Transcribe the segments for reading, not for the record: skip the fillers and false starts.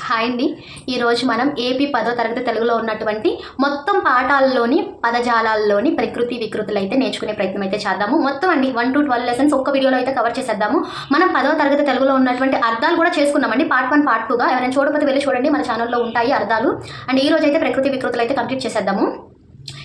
Hi అండి. ఈరోజు మనం ఏపీ 10వ తరగతి తెలుగులో ఉన్నటువంటి మొత్తం పాఠాల్లోని పదజాలాల్లోని ప్రకృతి వికృతులు అయితే నేర్చుకునే ప్రయత్నం అయితే చేద్దాము. మొత్తం అండి 1 to 12 లెసన్స్ ఒక్క వీడియోలో అయితే కవర్ చేసేద్దాము. మనం 10వ తరగతి తెలుగులో ఉన్నటువంటి అర్థాలు కూడా చేసుకున్నామండి. పార్ట్ 1 పార్ట్ 2గా ఎవరైనా చూడకపోతే వెళ్ళి చూడండి, మన ఛానల్లో ఉంటాయి అర్థాలు. అండ్ ఈ రోజు అయితే ప్రకృతి వికృతులు అయితే కంప్లీట్ చేసేద్దాము.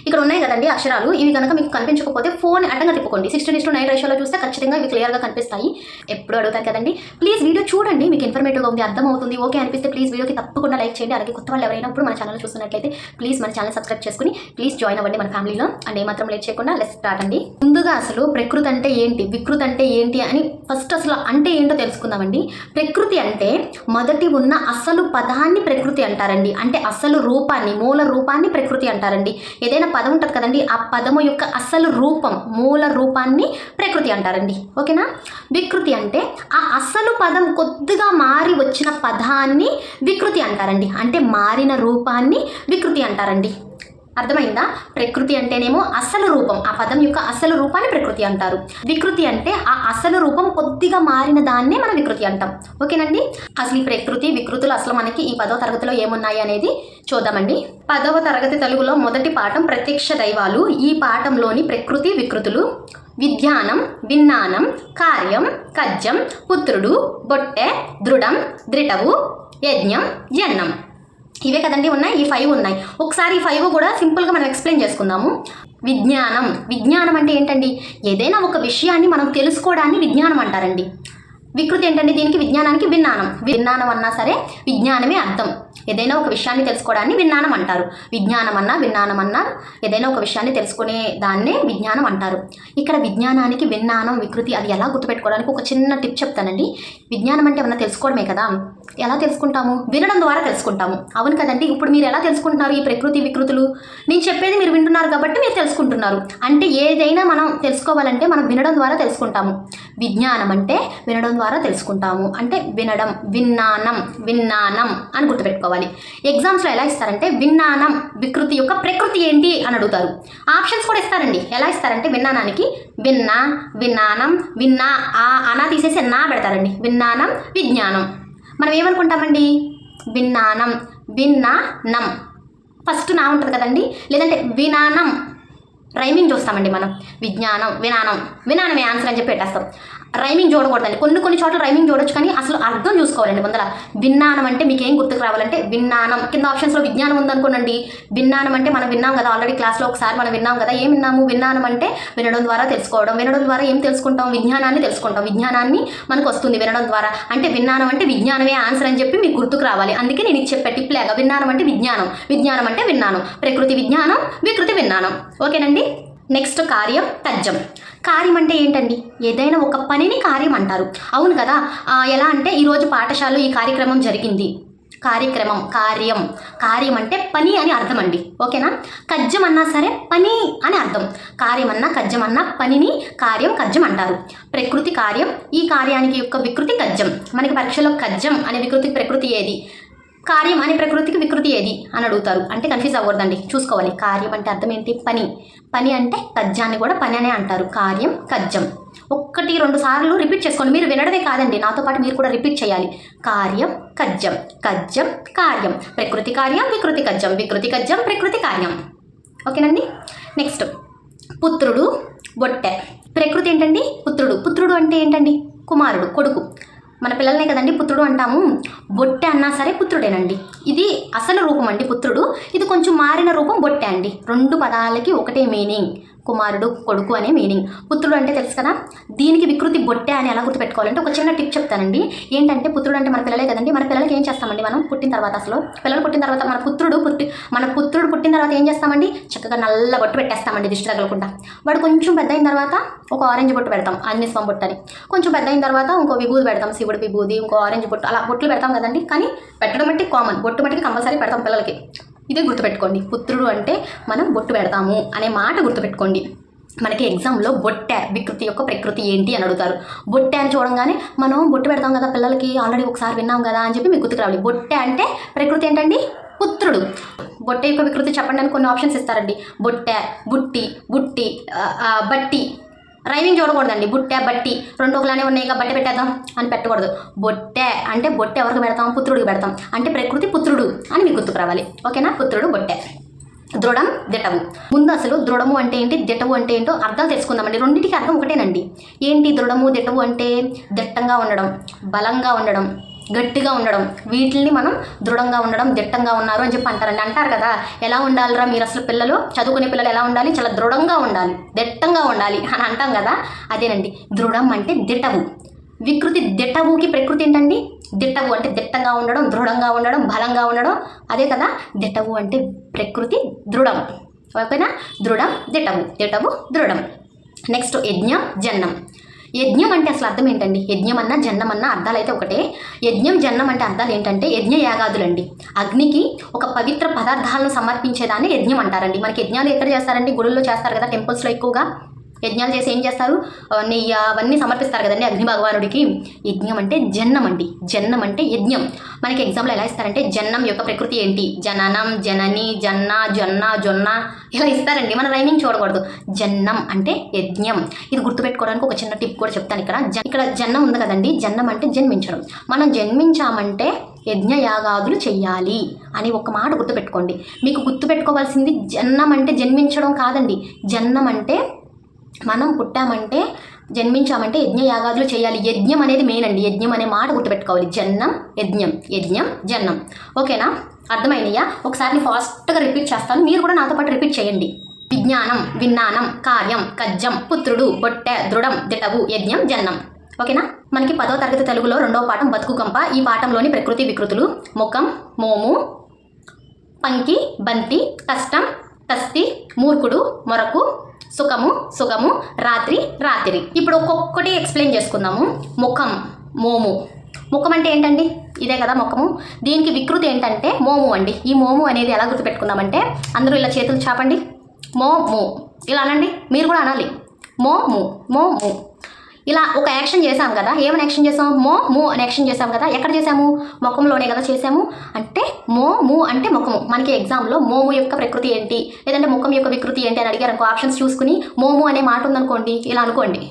ఇక్కడ ఉన్నాయి కదండి అక్షరాలు, ఇవి కనుక మీకు కనిపించకపోతే ఫోన్ అడ్డంగా తిప్పుకోండి. 16:9 రేషియోలో చూస్తే ఖచ్చితంగా ఇవి క్లియర్గా కనిపిస్తాయి. ఎప్పుడు అడుగుతారు కదండి, ప్లీజ్ వీడియో చూడండి, మీకు ఇన్ఫర్మేటివ్గా ఉంది, అర్థమవుతుంది, ఓకే అనిపిస్తే ప్లీజ్ వీడియోకి తప్పకుండా లైక్ చేయండి. అలాగే కొత్త వాళ్ళు ఎవరైనా ఇప్పుడు మన ఛానల్ చూస్తున్నట్లయితే ప్లీజ్ మన ఛానల్ సబ్స్క్రైబ్ చేసుకుని ప్లీజ్ జాయిన్ అవ్వండి మన ఫ్యామిలీలో. అండ్ ఏమాత్రం లేట్ చేయకుండా లెట్స్ స్టార్ట్ అండి. ముందుగా అసలు ప్రకృతి అంటే ఏంటి, వికృతి అంటే ఏంటి అని ఫస్ట్ అసలు అంటే ఏంటో తెలుసుకుందామండి. ప్రకృతి అంటే మొదటి ఉన్న అసలు పదాన్ని ప్రకృతి అంటారండి. అంటే అసలు రూపాన్ని, మూల రూపాన్ని ప్రకృతి అంటారండి. ఏదైనా పదం ఉంటుంది కదండి, ఆ పదము యొక్క అసలు రూపం, మూల రూపాన్ని ప్రకృతి అంటారండి. ఓకేనా. వికృతి అంటే ఆ అసలు పదం కొద్దిగా మారి వచ్చిన పదాన్ని వికృతి అంటారండి. అంటే మారిన రూపాన్ని వికృతి అంటారండి. అర్థమైందా? ప్రకృతి అంటేనేమో అసలు రూపం, ఆ పదం యొక్క అసలు రూపాన్ని ప్రకృతి అంటారు. వికృతి అంటే ఆ అసలు రూపం కొద్దిగా మారిన దాన్నే మనం వికృతి అంటాం. ఓకేనండి. అసలు ఈ ప్రకృతి వికృతులు అసలు మనకి ఈ 10వ తరగతిలో ఏమున్నాయి అనేది చూద్దామండి. 10వ తరగతి తెలుగులో మొదటి పాఠం ప్రత్యక్ష దైవాలు. ఈ పాఠంలోని ప్రకృతి వికృతులు: విజ్ఞానం, విజ్ఞానం, కార్యం, కజ్జం, పుత్రుడు, బొట్టె, దృఢం, ద్రిటవు, యజ్ఞం, జన్నం. ఇవే కదండి ఉన్నాయి, ఈ 5 ఉన్నాయి. ఒకసారి ఈ 5 కూడా సింపుల్గా మనం ఎక్స్ప్లెయిన్ చేసుకుందాము. విజ్ఞానం. విజ్ఞానం అంటే ఏంటండి? ఏదైనా ఒక విషయాన్ని మనం తెలుసుకోవడాన్ని విజ్ఞానం అంటారండి. వికృతి ఏంటండి? దీనికి విజ్ఞానానికి విజ్ఞానం. విజ్ఞానం అన్నా సరే విజ్ఞానమే అర్థం. ఏదైనా ఒక విషయాన్ని తెలుసుకోవడాన్ని విజ్ఞానం అంటారు. విజ్ఞానం అన్నా విజ్ఞానం అన్నా ఏదైనా ఒక విషయాన్ని తెలుసుకునే దాన్నే విజ్ఞానం అంటారు. ఇక్కడ విజ్ఞానానికి విజ్ఞానం వికృతి అది ఎలా గుర్తుపెట్టుకోవడానికి ఒక చిన్న టిప్ చెప్తానండి. విజ్ఞానం అంటే ఏమన్నా తెలుసుకోవడమే కదా. ఎలా తెలుసుకుంటాము? వినడం ద్వారా తెలుసుకుంటాము. అవును కదండి. ఇప్పుడు మీరు ఎలా తెలుసుకుంటున్నారు ఈ ప్రకృతి వికృతులు? నేను చెప్పేది మీరు వింటున్నారు కాబట్టి మీరు తెలుసుకుంటున్నారు. అంటే ఏదైనా మనం తెలుసుకోవాలంటే మనం వినడం ద్వారా తెలుసుకుంటాము. విజ్ఞానం అంటే వినడం ద్వారా తెలుసుకుంటాము. అంటే వినడం, విజ్ఞానం, విజ్ఞానం అని గుర్తుపెట్టుకోవాలి. ఎగ్జామ్స్లో ఎలా ఇస్తారంటే విజ్ఞానం వికృతి యొక్క ప్రకృతి ఏంటి అని అడుగుతారు. ఆప్షన్స్ కూడా ఇస్తారండి. ఎలా ఇస్తారంటే విజ్ఞానానికి విన్నా, విజ్ఞానం, విన్నా, అనా తీసేసి నా పెడతారండి. విజ్ఞానం, విజ్ఞానం. మనం ఏమనుకుంటామండి? విజ్ఞానం, విన్నానం, ఫస్ట్ నా ఉంటుంది కదండి. లేదంటే వినానం, రైమింగ్ చూస్తామండి మనం. విజ్ఞానం, వినానం, వినానమే ఆన్సర్ అని చెప్పి పెట్టేస్తాం. రైమింగ్ చూడకూడదండి. కొన్ని చోట్ల రైమింగ్ చూడొచ్చు, కానీ అసలు అర్థం చూసుకోవాలండి ముందర. విజ్ఞానం అంటే మీకు ఏం గుర్తుకు రావాలంటే విజ్ఞానం. కింద ఆప్షన్స్లో విజ్ఞానం ఉందనుకోనండి. విజ్ఞానం అంటే మనం విన్నాం కదా, ఆల్రెడీ క్లాస్లో ఒకసారి మనం విన్నాం కదా. ఏం విన్నాము? విజ్ఞానం అంటే వినడం ద్వారా తెలుసుకోవడం. వినడం ద్వారా ఏం తెలుసుకుంటాం? విజ్ఞానాన్ని తెలుసుకుంటాం. విజ్ఞానాన్ని మనకు వస్తుంది వినడం ద్వారా. అంటే విజ్ఞానం అంటే విజ్ఞానమే ఆన్సర్ అని చెప్పి మీకు గుర్తుకు రావాలి. అందుకే నేను ఇది చెప్పే టిప్ లేక విజ్ఞానం అంటే విజ్ఞానం, విజ్ఞానం అంటే విన్నాను. ప్రకృతి విజ్ఞానం, వికృతి విజ్ఞానం. ఓకేనండి. నెక్స్ట్ కార్యం, కజ్జం. కార్యం అంటే ఏంటండి? ఏదైనా ఒక పనిని కార్యం అంటారు. అవును కదా. ఎలా అంటే ఈరోజు పాఠశాలలో ఈ కార్యక్రమం జరిగింది. కార్యక్రమం, కార్యం. కార్యం అంటే పని అని అర్థం అండి. ఓకేనా. కజ్జం అన్నా సరే పని అని అర్థం. కార్యం అన్నా కజ్జం అన్నా పనిని కార్యం, కజ్జం అంటారు. ప్రకృతి కార్యం, ఈ కార్యానికి యొక్క వికృతి కజ్జం. మనకి పరీక్షలో కజ్జం అనే వికృతికి ప్రకృతి ఏది, కార్యం అనే ప్రకృతికి వికృతి ఏది అని అడుగుతారు. అంటే కన్ఫ్యూజ్ అవ్వకూడదండి, చూసుకోవాలి. కార్యం అంటే అర్థం ఏంటి? పని. పని అంటే కజ్జాన్ని కూడా పని అనే అంటారు. కార్యం, కజ్జం. 1-2 సార్లు రిపీట్ చేసుకోండి. మీరు వినడమే కాదండి, నాతో పాటు మీరు కూడా రిపీట్ చేయాలి. కార్యం, కజ్జం, కజ్జం, కార్యం. ప్రకృతి కార్యం, వికృతి కజ్జం, వికృతి కజ్జం, ప్రకృతి కార్యం. ఓకేనండి. నెక్స్ట్ పుత్రుడు, బొట్టె. ప్రకృతి ఏంటండి? పుత్రుడు. పుత్రుడు అంటే ఏంటండి? కుమారుడు, కొడుకు. మన పిల్లలనే కదండి పుత్రుడు అంటాము. బొట్టె అన్నా సరే పుత్రుడేనండి. ఇది అసలు రూపం అండి పుత్రుడు. ఇది కొంచెం మారిన రూపం బొట్టె అండి. 2 పదాలకి ఒకటే మీనింగ్. కుమారుడు, కొడుకు అనే మీనింగ్. పుత్రుడు అంటే తెలుసు కదా. దీనికి వికృతి బొట్టె అని ఎలా గుర్తుపెట్టుకోవాలంటే ఒక చిన్న టిప్ చెప్తానండి. ఏంటంటే పుత్రుడు అంటే మన పిల్లలే కదండి. మన పిల్లలకి ఏం చేస్తామండి మనం పుట్టిన తర్వాత? అసలు పిల్లలు పుట్టిన తర్వాత మన పుత్రుడు పుట్టిన తర్వాత ఏం చేస్తామండి? చక్కగా నల్ల బొట్టు పెట్టేస్తామండి, దిష్టి తగలకుండా. వాడు కొంచెం పెద్ద అయిన తర్వాత ఒక ఆరెంజ్ బొట్టు పెడతాం, ఆంజనేయ స్వామి బొట్టు అని. కొంచెం పెద్ద అయిన తర్వాత ఇంకో విభూది పెడతాం, శివుడి విభూది, ఇంకో ఆరెంజ్ బొట్టు, అలా బొట్లు పెడతాం కదండి. కానీ పెట్టడం బట్టి కామన్, బొట్టు మట్టికి కంపల్సరీ పెడతాం పిల్లలకి. ఇదే గుర్తుపెట్టుకోండి. పుత్రుడు అంటే మనం బొట్టు పెడతాము అనే మాట గుర్తుపెట్టుకోండి. మనకి ఎగ్జామ్లో బొట్టె వికృతి యొక్క ప్రకృతి ఏంటి అని అడుగుతారు. బొట్టె అని చూడంగానే మనం బొట్టు పెడతాం కదా పిల్లలకి, ఆల్రెడీ ఒకసారి విన్నాం కదా అని చెప్పి మీకు గుర్తుకు రావాలి. బొట్టె అంటే ప్రకృతి ఏంటండి? పుత్రుడు. బొట్టె యొక్క వికృతి చెప్పండి అని కొన్ని ఆప్షన్స్ ఇస్తారండి. బొట్టె, బుట్టి, బుట్టి, బట్టి, రైమింగ్ చూడకూడదండి. బుట్టె బట్టి రెండు ఒకలానే ఉన్నాయి ఇక బట్టి పెట్టేద్దాం అని పెట్టకూడదు. బొట్టె అంటే బొట్టె ఎవరికి పెడతాం? పుత్రుడికి పెడతాం. అంటే ప్రకృతి పుత్రుడు అని మీకు గుర్తుకు రావాలి. ఓకేనా? పుత్రుడు బొట్టె. దృఢం దిటవు. ముందు అసలు దృఢము అంటే ఏంటి, దిటవు అంటే ఏంటో అర్థాలు తెలుసుకుందామండి. రెండింటికి అర్థం ఒకటేనండి. ఏంటి దృఢము దిటవు అంటే? దిట్టంగా ఉండడం, బలంగా ఉండడం, గట్టిగా ఉండడం. వీటిని మనం దృఢంగా ఉండడం, దిట్టంగా ఉన్నారు అని చెప్పి అంటారండి. అంటారు కదా, ఎలా ఉండాలిరా మీరు అసలు పిల్లలు, చదువుకునే పిల్లలు ఎలా ఉండాలి? చాలా దృఢంగా ఉండాలి, దిట్టంగా ఉండాలి అని అంటాం కదా. అదేనండి, దృఢం అంటే దిటవు. వికృతి దిటవుకి ప్రకృతి ఏంటండి? దిట్టవు అంటే దిట్టంగా ఉండడం, దృఢంగా ఉండడం, బలంగా ఉండడం. అదే కదా దిటవు అంటే ప్రకృతి, దృఢం. ఓకేనా? దృఢం దిటవు, దిటవు దృఢం. నెక్స్ట్ యజ్ఞం జన్నం. యజ్ఞం అంటే అసలు అర్థం ఏంటండి? యజ్ఞం అన్నా జన్నం అన్నా అర్థాలు అయితే ఒకటే. యజ్ఞం జన్నం అంటే అర్థాలు ఏంటంటే యజ్ఞ యాగాదులండి. అగ్నికి ఒక పవిత్ర పదార్థాలను సమర్పించేదాన్ని యజ్ఞం అంటారండి. మనకి యజ్ఞాలు ఎక్కడ చేస్తారండి? గుడుల్లో చేస్తారు కదా, టెంపుల్స్లో ఎక్కువగా యజ్ఞాలు చేసి ఏం చేస్తారు? నెయ్యి అవన్నీ సమర్పిస్తారు కదండి అగ్ని భగవానుడికి. యజ్ఞం అంటే జన్నం అండి. జన్నం అంటే యజ్ఞం. మనకి ఎగ్జామ్లో ఎలా ఇస్తారంటే జన్నం యొక్క ప్రకృతి ఏంటి? జననం, జనని, జన్న, జొన్న, జొన్న ఇలా ఇస్తారండి. మన రైమింగ్ చూడకూడదు. జన్నం అంటే యజ్ఞం. ఇది గుర్తుపెట్టుకోవడానికి ఒక చిన్న టిప్ కూడా చెప్తాను. ఇక్కడ జన్నం ఉంది కదండి. జన్నం అంటే జన్మించడం. మనం జన్మించామంటే యజ్ఞయాగాదులు చెయ్యాలి అని ఒక మాట గుర్తుపెట్టుకోండి. మీకు గుర్తుపెట్టుకోవాల్సింది జన్నం అంటే జన్మించడం కాదండి. జన్నం అంటే మనం పుట్టామంటే, జన్మించామంటే యజ్ఞయాగాదులు చేయాలి. యజ్ఞం అనేది మెయిన్ అండి. యజ్ఞం అనే మాట గుర్తుపెట్టుకోవాలి. జన్నం యజ్ఞం, యజ్ఞం జన్నం. ఓకేనా? అర్థమైనయా? ఒకసారి ఫాస్ట్గా రిపీట్ చేస్తాను, మీరు కూడా నాతో పాటు రిపీట్ చేయండి. విజ్ఞానం, విజ్ఞానం, కార్యం, కజ్జం, పుత్రుడు, బొట్టె, దృఢం, దిటవు, యజ్ఞం జన్నం. ఓకేనా? మనకి 10వ తరగతి తెలుగులో 2వ పాఠం బతుకు కంప. ఈ పాఠంలోని ప్రకృతి వికృతులు ముఖం, మోము, పంకి, బంతి, కష్టం, కస్తి, మూర్ఖుడు, మొరకు, సుఖము, సుఖము, రాత్రి, రాత్రి. ఇప్పుడు ఒక్కొక్కటి ఎక్స్ప్లెయిన్ చేసుకుందాము. ముఖం, మోము. ముఖం అంటే ఏంటండి? ఇదే కదా ముఖము. దీనికి వికృతి ఏంటంటే మోము అండి. ఈ మోము అనేది ఎలా గుర్తుపెట్టుకుందామంటే, అందరూ ఇలా చేతులు చాపండి. మోము ఇలా అనండి. మీరు కూడా అనాలి. మోము, మోము. ఇలా ఒక యాక్షన్ చేసాం కదా. ఏమైనా యాక్షన్ చేసాం? మో అని యాక్షన్ చేసాం కదా. ఎక్కడ చేసాము? ముఖంలోనే కదా చేసాము. అంటే మో అంటే ముఖము. మనకి ఎగ్జామ్లో మోము యొక్క ప్రకృతి ఏంటి, లేదంటే ముఖం యొక్క వికృతి ఏంటి అని అడిగారు అనుకో, ఆప్షన్స్ చూసుకుని మోము అనే మాట ఉందనుకోండి, ఇలా అనుకోండి.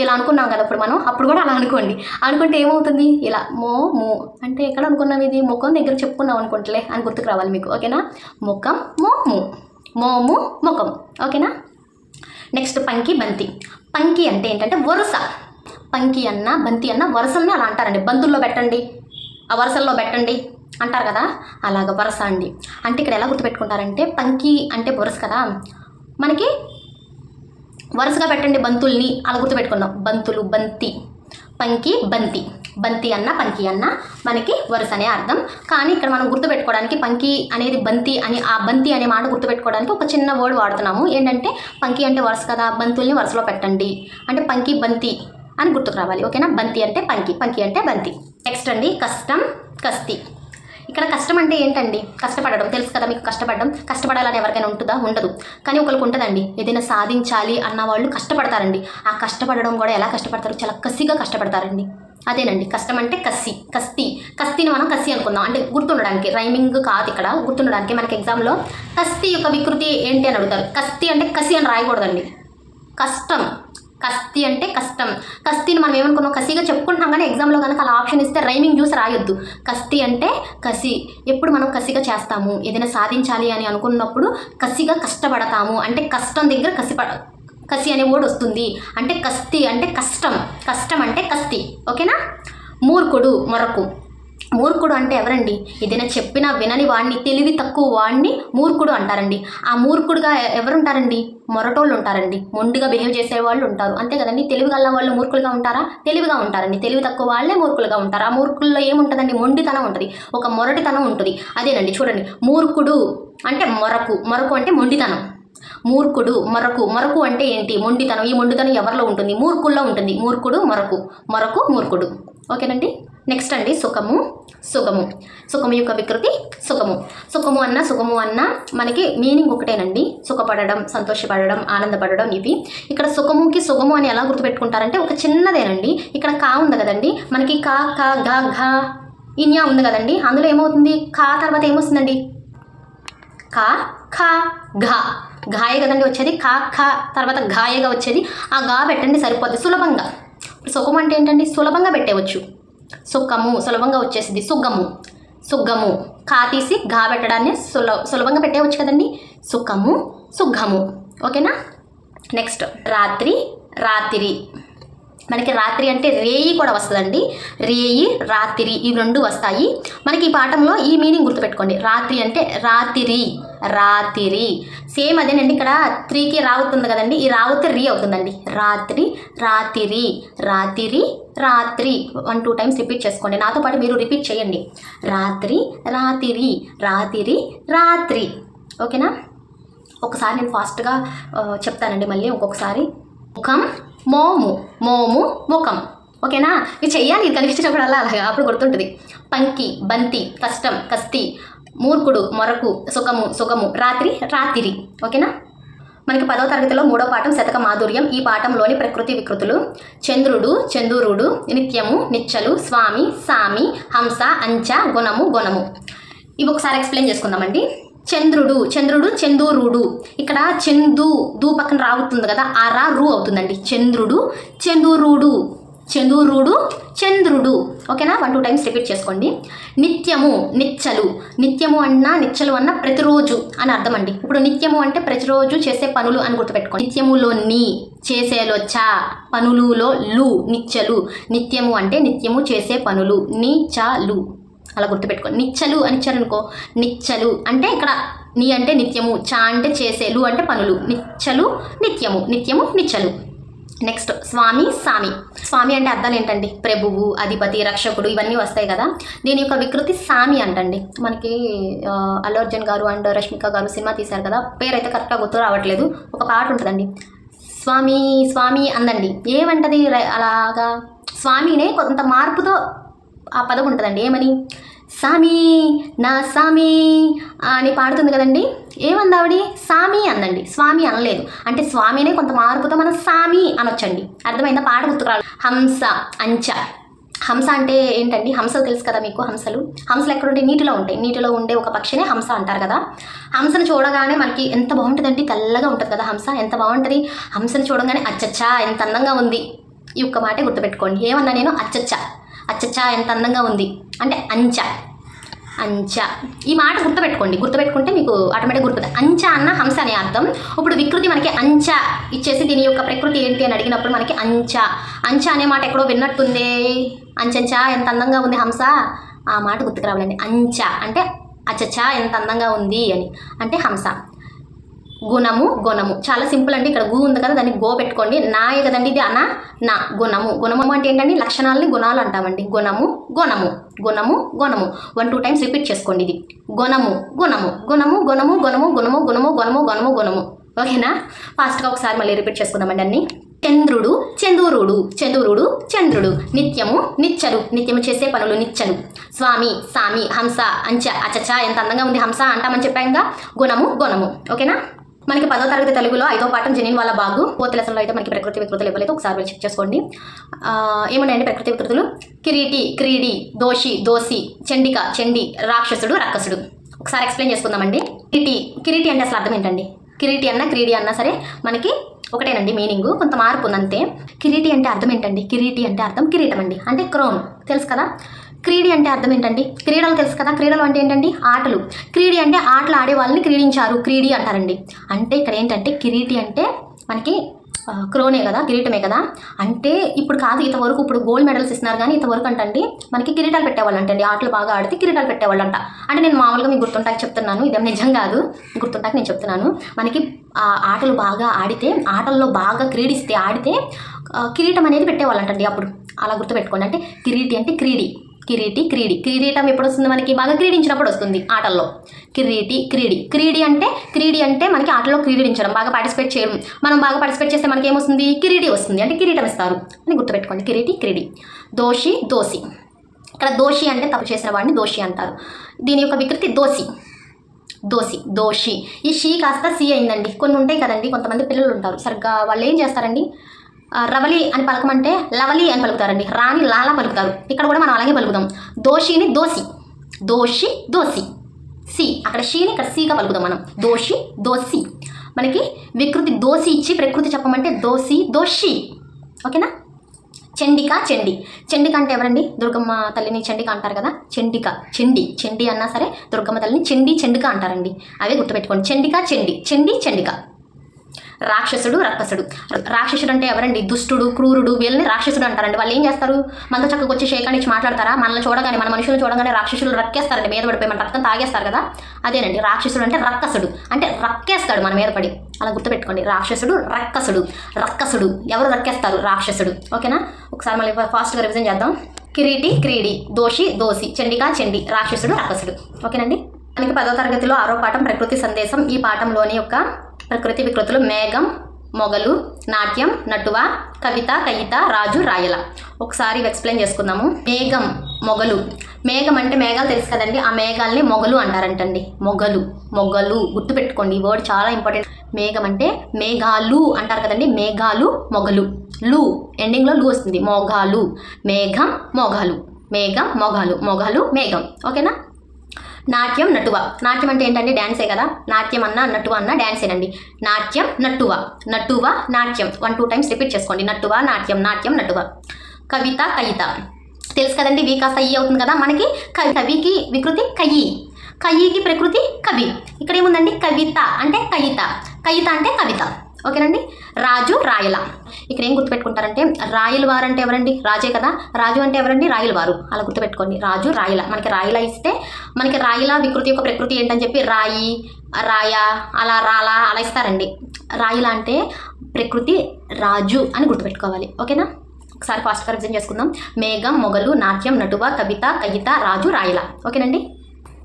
ఇలా అనుకున్నాం కదా ఇప్పుడు మనం, అప్పుడు కూడా అలా అనుకోండి. అనుకుంటే ఏమవుతుంది? ఇలా మోము అంటే ఎక్కడ అనుకున్నాం? ఇది ముఖం దగ్గర చెప్పుకున్నాం అనుకుంటలే అని గుర్తుకు రావాలి మీకు. ఓకేనా? ముఖం, మోము, మోము ముఖం. ఓకేనా? నెక్స్ట్ పంకి, బంతి. పంకి అంటే ఏంటంటే వరుస. పంకి అన్న, బంతి అన్న వరుసల్ని అలా అంటారండి. బంతుల్లో పెట్టండి, ఆ వరుసల్లో పెట్టండి అంటారు కదా, అలాగ వరుస అండి. అంటే ఇక్కడ ఎలా గుర్తుపెట్టుకుంటారంటే, పంకి అంటే వరుస కదా, మనకి వరుసగా పెట్టండి బంతుల్ని, అలా గుర్తుపెట్టుకుందాం. బంతులు, బంతి, పంకి, బంతి. బంతి అన్న, పంకి అన్న మనకి వరుస అనే అర్థం. కానీ ఇక్కడ మనం గుర్తుపెట్టుకోవడానికి పంకి అనేది బంతి అని, ఆ బంతి అనే మాట గుర్తుపెట్టుకోవడానికి ఒక చిన్న వర్డ్ వాడుతున్నాము. ఏంటంటే పంకి అంటే వరుస కదా, బంతుల్ని వరుసలో పెట్టండి అంటే పంకి, బంతి అని గుర్తుకు రావాలి. ఓకేనా? బంతి అంటే పంకి, పంకి అంటే బంతి. నెక్స్ట్ అండి కష్టం, కస్తి. ఇక్కడ కష్టం అంటే ఏంటండి? కష్టపడడం. తెలుసు కదా మీకు. కష్టపడాలని ఎవరికైనా ఉంటుందా? ఉండదు. కానీ ఒకరికి ఉంటుందండి. ఏదైనా సాధించాలి అన్న వాళ్ళు కష్టపడతారండి. ఆ కష్టపడడం కూడా ఎలా కష్టపడతారు? చాలా కసిగా కష్టపడతారండి. అదేనండి కష్టం అంటే కసి, కస్తి. కస్తిని మనం కసి అనుకుందాం. అంటే గుర్తుండడానికి, రైమింగ్ కాదు ఇక్కడ, గుర్తుండడానికి. మనకి ఎగ్జామ్లో కస్తి యొక్క వికృతి ఏంటి అని అడుగుతారు. కస్తి అంటే కసి అని రాయకూడదండి. కష్టం, కస్తి అంటే కష్టం. కస్తిని మనం ఏమనుకున్నాం? కసిగా చెప్పుకుంటున్నాం. కానీ ఎగ్జామ్లో కనుక అలా ఆప్షన్ ఇస్తే రైమింగ్ చూసి రాయొద్దు. కస్తి అంటే కసి. ఎప్పుడు మనం కసిగా చేస్తాము, ఏదైనా సాధించాలి అని అనుకున్నప్పుడు కసిగా కష్టపడతాము. అంటే కష్టం దగ్గర కసి అనే వర్డ్ వస్తుంది. అంటే కస్తి అంటే కష్టం, కష్టం అంటే కస్తి. ఓకేనా? మూర్ఖుడు, మొరకు. మూర్ఖుడు అంటే ఎవరండి? ఏదైనా చెప్పినా వినని వాడిని, తెలివి తక్కువ వాడిని మూర్ఖుడు అంటారండి. ఆ మూర్ఖుడుగా ఎవరుంటారండి? మొరటోళ్ళు ఉంటారండి. మొండిగా బిహేవ్ చేసేవాళ్ళు ఉంటారు. అంతే కదండి. తెలివి గల వాళ్ళు మూర్ఖులుగా ఉంటారా? తెలివిగా ఉంటారండి. తెలివి తక్కువ వాళ్ళే మూర్ఖులుగా ఉంటారు. ఆ మూర్ఖుల్లో ఏముంటుందండి? మొండితనం ఉంటుంది, ఒక మొరటితనం ఉంటుంది. అదేనండి చూడండి, మూర్ఖుడు అంటే మొరకు, మొరకు అంటే మొండితనం. మూర్ఖుడు, మొరకు. మొరకు అంటే ఏంటి? మొండితనం. ఈ మొండితనం ఎవరిలో ఉంటుంది? మూర్ఖుల్లో ఉంటుంది. మూర్ఖుడు, మొరకు, మొరకు మూర్ఖుడు. ఓకేనండి? నెక్స్ట్ అండి సుఖము, సుఖము. సుఖము యొక్క వికృతి సుఖము. సుఖము అన్న, సుఖము అన్న మనకి మీనింగ్ ఒకటేనండి. సుఖపడడం, సంతోషపడడం, ఆనందపడడం ఇవి. ఇక్కడ సుఖముకి సుఖము అని ఎలా గుర్తుపెట్టుకుంటారంటే ఒక చిన్నదేనండి. ఇక్కడ కా ఉంది కదండి, మనకి కా, కా, గా, ఘా, ఇన్యా ఉంది కదండి. అందులో ఏమవుతుంది? కా తర్వాత ఏమొస్తుందండి? కా, ఖా, ఘా. ఘాయ కదండి వచ్చేది, కా ఖ తర్వాత ఘాయగా వచ్చేది. ఆ గా పెట్టండి సరిపోద్ది సులభంగా. సుఖం అంటే ఏంటండి, సులభంగా పెట్టేవచ్చు. సుఖము సులభంగా వచ్చేసింది. సుగ్గము సుగ్గము, కా తీసి ఘా పెట్టడాన్ని సులభంగా పెట్టేవచ్చు కదండి. సుఖము సుగ్గము. ఓకేనా. నెక్స్ట్ రాత్రి రాత్రి. మనకి రాత్రి అంటే రేయి కూడా వస్తుందండి. రేయి రాత్రి ఇవి రెండు వస్తాయి మనకి ఈ పాఠంలో. ఈ మీనింగ్ గుర్తుపెట్టుకోండి. రాత్రి అంటే రాత్రి రాత్రి. సేమ్ అదేనండి, ఇక్కడ 3కి రావుతుంది కదండి, ఈ రావుతే రీ అవుతుందండి. రాత్రి రాత్రి రాత్రి రాత్రి. 1-2 టైమ్స్ రిపీట్ చేసుకోండి. నాతో పాటు మీరు రిపీట్ చేయండి. రాత్రి రాత్రి రాత్రి రాత్రి. ఓకేనా. ఒకసారి నేను ఫాస్ట్గా చెప్తానండి మళ్ళీ ఇంకొకసారి. ముఖం మోము, మోము ముఖం. ఓకేనా. ఇది చెయ్యాలి, ఇది కనిపించినప్పుడల్లా అలాగా, అప్పుడు గుర్తుంటుంది. పంకి బంతి, కష్టం కస్తి, మూర్ఖుడు మొరకు, సుఖము సుగము, రాత్రి రాత్రి. ఓకేనా. మనకి 10వ తరగతిలో 3వ పాఠం శతక మాధుర్యం. ఈ పాఠంలోని ప్రకృతి వికృతులు: చంద్రుడు చందూరుడు, నిత్యము నిచ్చలు, స్వామి సామి, హంస అంచ, గుణము గుణము. ఇవి ఒకసారి ఎక్స్ప్లెయిన్ చేసుకుందామండి. చంద్రుడు చంద్రుడు చందూరుడు. ఇక్కడ చందు దూ పక్కన రావుతుంది కదా, ఆ రా రూ అవుతుందండి. చంద్రుడు చందూరుడు చందూరుడు చంద్రుడు. ఓకేనా. 1-2 టైమ్స్ రిపీట్ చేసుకోండి. నిత్యము నిచ్చలు. నిత్యము అన్నా నిచ్చలు అన్న ప్రతిరోజు అని అర్థం అండి. ఇప్పుడు నిత్యము అంటే ప్రతిరోజు చేసే పనులు అని గుర్తుపెట్టుకోండి. నిత్యములో నీ, చేసేలో చా, పనులులో లు, నిచ్చలు. నిత్యము అంటే నిత్యము చేసే పనులు, నీ చా లు, అలా గుర్తుపెట్టుకోండి. నిచ్చలు అని ఇచ్చారనుకో, నిచ్చలు అంటే ఇక్కడ నీ అంటే నిత్యము, చా అంటే చేసేలు అంటే పనులు, నిచ్చలు నిత్యము, నిత్యము నిచ్చలు. నెక్స్ట్ స్వామి సామి. స్వామి అంటే అర్థాలు ఏంటండి, ప్రభువు, అధిపతి, రక్షకుడు ఇవన్నీ వస్తాయి కదా. దీని యొక్క వికృతి సామి అంటండి. మనకి అల్లు అర్జున్ గారు అండ్ రష్మిక గారు సినిమా తీశారు కదా, పేరైతే కరెక్ట్గా గుర్తు రావట్లేదు. ఒక పాట ఉంటుందండి, స్వామి స్వామి అందండి. ఏమంటది అలాగా, స్వామినే కొంత మార్పుతో ఆ పదం ఉంటుందండి. ఏమని, సామి నా సామి అని పాడుతుంది కదండి. ఏమంది ఆవిడ, సామి అందండి, స్వామి అనలేదు. అంటే స్వామినే కొంత మార్పుతో మనం సామి అనొచ్చండి. అర్థమైందా, పాట గుర్తుకురాలి. హంస అంచ. హంస అంటే ఏంటండి, హంసలు తెలుసు కదా మీకు. హంసలు ఎక్కడ ఉంటాయి, నీటిలో ఉంటాయి. నీటిలో ఉండే ఒక పక్షినే హంస అంటారు కదా. హంసను చూడగానే మనకి ఎంత బాగుంటుందండి, తెల్లగా ఉంటుంది కదా హంస, ఎంత బాగుంటుంది. హంసను చూడగానే అచ్చచ్చా ఎంత అందంగా ఉంది. ఈ ఒక్క మాటే గుర్తుపెట్టుకోండి. ఏమన్నా నేను, అచ్చచ్చా అచ్చచ్చా ఎంత అందంగా ఉంది అంటే అంచ అంచ. ఈ మాట గుర్తుపెట్టుకుంటే మీకు ఆటోమేటిక్ గుర్తుంది. అంచ అన్న హంస అనే అర్థం. ఇప్పుడు వికృతి మనకి అంచ ఇచ్చేసి దీని యొక్క ప్రకృతి ఏంటి అని అడిగినప్పుడు మనకి అంచ. అంచ అనే మాట ఎక్కడో విన్నట్టుంది. అంచంచా ఎంత అందంగా ఉంది హంస, ఆ మాట గుర్తుకు రావాలండి. అంచ అంటే అచ్చచ్చా ఎంత అందంగా ఉంది అని అంటే హంస. గుణము గుణము చాలా సింపుల్ అండి. ఇక్కడ గు ఉంది కదా, దాన్ని గో పెట్టుకోండి. నాయే కదండి ఇది, అన నా. గుణము గుణము అంటే ఏంటండి, లక్షణాలని గుణాలు అంటామండి. గుణము గుణము గుణము గుణము. 1-2 టైమ్స్ రిపీట్ చేసుకోండి. ఇది గుణము గుణము గుణము గుణము గుణము గుణము గుణము గుణము గుణము గుణము. ఓకేనా. ఫాస్ట్గా ఒకసారి మళ్ళీ రిపీట్ చేసుకుందామండి అన్ని. చంద్రుడు చందూరుడు చందూరుడు చంద్రుడు. నిత్యము నిచ్చలు, నిత్యము చేసే పనులు నిచ్చలు. స్వామి సామి, హంస అంచ, అచ్చచ్చా ఎంత అందంగా ఉంది హంస అంటామని చెప్పాక గుణము గుణము. ఓకేనా. మనకి 10వ తరగతి తెలుగులో 5వ పాఠం జెనిన్ వాళ్ళ బాగు. 4th లెసన్లో అయితే మనకి ప్రకృతి వికృతులు ఇవ్వలేదు. ఒకసారి చెక్ చేసుకోండి. ఏమున్నాయండి ప్రకృతి వికృతులు: కిరీటి క్రీడి, దోషి దోసి, చండిక చండి, రాక్షసుడు రక్కసుడు. ఒకసారి ఎక్స్ప్లెయిన్ చేసుకుందామండి. కిరీటి అంటే అసలు అర్థం ఏంటండి, కిరీటి అన్నా క్రీడి అన్నా సరే మనకి ఒకటేనండి మీనింగ్, కొంత మార్పు ఉందంతే. కిరీటి అంటే అర్థం ఏంటండి, కిరీటి అంటే అర్థం కిరీటం అండి, అంటే క్రౌన్ తెలుసు కదా. క్రీడి అంటే అర్థం ఏంటండి, క్రీడలు తెలుసు కదా. క్రీడలు అంటే ఏంటండి, ఆటలు. క్రీడి అంటే ఆటలు ఆడే వాళ్ళని క్రీడించారు, క్రీడి అంటారండి. అంటే ఇక్కడ ఏంటంటే కిరీటి అంటే మనకి క్రోనే కదా, కిరీటమే కదా. అంటే ఇప్పుడు కాదు, ఇంతవరకు ఇప్పుడు గోల్డ్ మెడల్స్ ఇస్తున్నారు కానీ ఇంతవరకు అంటండి మనకి కిరీటాలు పెట్టేవాళ్ళు అంటండి. ఆటలు బాగా ఆడితే కిరీటాలు పెట్టేవాళ్ళు అంట. అంటే నేను మామూలుగా మీకు గుర్తుంటాక చెప్తున్నాను, ఇదేం నిజం కాదు, గుర్తుంటాక నేను చెప్తున్నాను. మనకి ఆటలు బాగా ఆడితే, ఆటల్లో బాగా క్రీడిస్తే ఆడితే కిరీటం అనేది పెట్టేవాళ్ళు అంటండి అప్పుడు. అలా గుర్తుపెట్టుకోండి. అంటే కిరీటి అంటే క్రీడి, కిరీటి క్రీడి. కిరీటం ఎప్పుడు వస్తుంది మనకి, బాగా క్రీడించినప్పుడు వస్తుంది ఆటల్లో. కిరీటి క్రీడి. క్రీడి అంటే మనకి ఆటలో క్రీడించడం, బాగా పార్టిసిపేట్ చేయడం. మనం బాగా పార్టిసిపేట్ చేస్తే మనకి ఏమొస్తుంది, కిరీటి వస్తుంది, అంటే కిరీటం ఇస్తారు అని గుర్తుపెట్టుకోండి. కిరీటి క్రీడి. దోషి దోసి. ఇక్కడ దోషి అంటే తప్పు చేసిన వాడిని దోషి అంటారు. దీని యొక్క వికృతి దోసి, దోసి దోషి. ఈ షీ కాస్త సి అయిందండి. కొన్ని ఉంటాయి కదండి, కొంతమంది పిల్లలు ఉంటారు సరిగ్గా, వాళ్ళు ఏం చేస్తారండి, రవలి అని పలకమంటే లవలి అని పలుకుతారండి, రాని లాలా పలుకుతారు. ఇక్కడ కూడా మనం అలాగే పలుకుదాం. దోషిని దోసి, దోషి దోసి, సి అక్కడ షీని ఇక్కడ సీగా పలుకుదాం మనం. దోషి దోసి. మనకి వికృతి దోసి ఇచ్చి ప్రకృతి చెప్పమంటే దోషి. ఓకేనా. చండిక చండిక అంటే ఎవరండి? దుర్గమ్మ తల్లిని చండిక అంటారు కదా. చండి అన్నా సరే దుర్గమ్మ తల్లిని చండిక అంటారండి. అవే గుర్తుపెట్టుకోండి. చండిక. రాక్షసుడు అంటే ఎవరండి? దుష్టుడు, క్రూరుడు, వీళ్ళని రాక్షసుడు అంటారండి. వాళ్ళు ఏం చేస్తారు? మనతో చక్కగా వచ్చి షేకాన్ని ఇచ్చి మాట్లాడతారా? మనల్ని చూడగానే, మన మనుషులను చూడగానే రాక్షసులు రక్కేస్తారండి, మీద పడిపోయి మన రక్తం తాగేస్తారు కదా. అదేనండి రాక్షసుడు అంటే రక్కసుడు, అంటే రక్కేస్తాడు మన మీద పడి. అలా గుర్తుపెట్టుకోండి. రాక్షసుడు, రక్కసుడు ఎవరు రక్కేస్తారు? రాక్షసుడు. ఓకేనా. ఒకసారి మళ్ళీ ఫాస్ట్గా రివిజన్ చేద్దాం. క్రీడి, దోషి, చండిక, రాక్షసుడు, రక్కసుడు. ఓకేనండి. మనకి 10వ తరగతిలో 6వ పాఠం ప్రకృతి సందేశం. ఈ పాఠంలోని యొక్క ప్రకృతి వికృతులు మేఘం, మొగలు, నాట్యం, నటువ, కవిత, కయిత, రాజు, రాయల. ఒకసారి ఎక్స్ప్లెయిన్ చేసుకుందాము. మేఘం, మొగలు. మేఘం అంటే మేఘాలు తెలుసు కదండి. ఆ మేఘాలని మొగలు అంటారంటండి. మొగలు గుర్తుపెట్టుకోండి. ఈ వర్డ్ చాలా ఇంపార్టెంట్. మేఘం అంటే మేఘాలు అంటారు కదండి. మేఘాలు, మొగలు. ఎండింగ్లో లు వస్తుంది. మొగాలు, మేఘం, మొగాలు, మొగాలు, మేఘం. ఓకేనా. నాట్యం, నటువ. నాట్యం అంటే ఏంటండి? డ్యాన్సే కదా. నాట్యం అన్న నటువ అన్న డ్యాన్సేనండి. నాట్యం, నటువ, నాట్యం. 1-2 టైమ్స్ రిపీట్ చేసుకోండి. నటువ, నాట్యం, నటువ. కవిత, కయిత తెలుసు కదండి. వి కాస్త ఈ అవుతుంది కదా మనకి. కవికి వికృతి కయ్యికి ప్రకృతి కవి. ఇక్కడ ఏముందండి? కవిత అంటే కయిత అంటే కవిత. ఓకేనండి. రాజు, రాయల. ఇక్కడ ఏం గుర్తుపెట్టుకుంటారంటే రాయల వారు అంటే ఎవరండి? రాజే కదా. రాజు అంటే ఎవరండి? రాయల వారు. అలా గుర్తుపెట్టుకోండి. రాజు, రాయల. మనకి రాయల ఇస్తే మనకి రాయల వికృతి యొక్క ప్రకృతి ఏంటని చెప్పి రాయ అలా ఇస్తారండి. రాయల అంటే ప్రకృతి రాజు అని గుర్తుపెట్టుకోవాలి. ఓకేనా. ఒకసారి ఫాస్ట్గా రివిజన్ చేసుకుందాం. మేఘం, మొగలు, నాట్యం, నటువ, కవిత, కయిత, రాజు, రాయల. ఓకేనండి.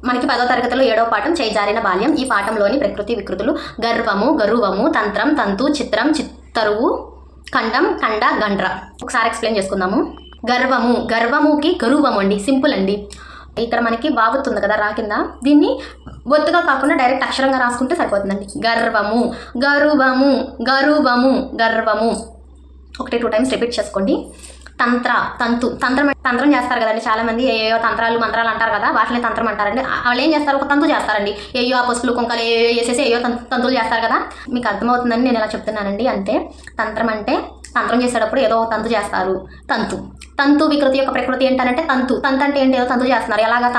మనకి 10వ తరగతిలో 7వ పాఠం చేజారిన బాల్యం. ఈ పాఠంలోని ప్రకృతి వికృతులు గరువము, తంత్రం, తంతు, చిత్రం, చిత్తరువు, ఖండం, కండ, గండ్ర. ఒకసారి ఎక్స్ప్లెయిన్ చేసుకుందాము. గర్వముకి గరువము అండి. సింపుల్ అండి. ఇక్కడ మనకి బాగుతుంది కదా రా కింద. దీన్ని ఒత్తుగా కాకుండా డైరెక్ట్ అక్షరంగా రాసుకుంటే సరిపోతుందండి. గర్వము. 1-2 టైమ్స్ రిపీట్ చేసుకోండి. తంత్రం చేస్తారు కదండి చాలామంది. ఏయో మంత్రాలు అంటారు కదా. వాటిని తంత్రం అంటారండి. వాళ్ళు ఏం చేస్తారు? ఒక తంతు చేస్తారండి. ఆ పసుపులు కుంకాలు వేసేసి తంతులు చేస్తారు కదా. మీకు అర్థమవుతుందని నేను ఇలా చెప్తున్నానండి. అంతే. తంత్రం అంటే తంత్రం చేసేటప్పుడు ఏదో తంతు చేస్తారు. తంతు వికృతి యొక్క ప్రకృతి ఏంటంటే తంతు అంటే ఏంటి? ఏదో తంతు చేస్తున్నారు. ఎలాగా?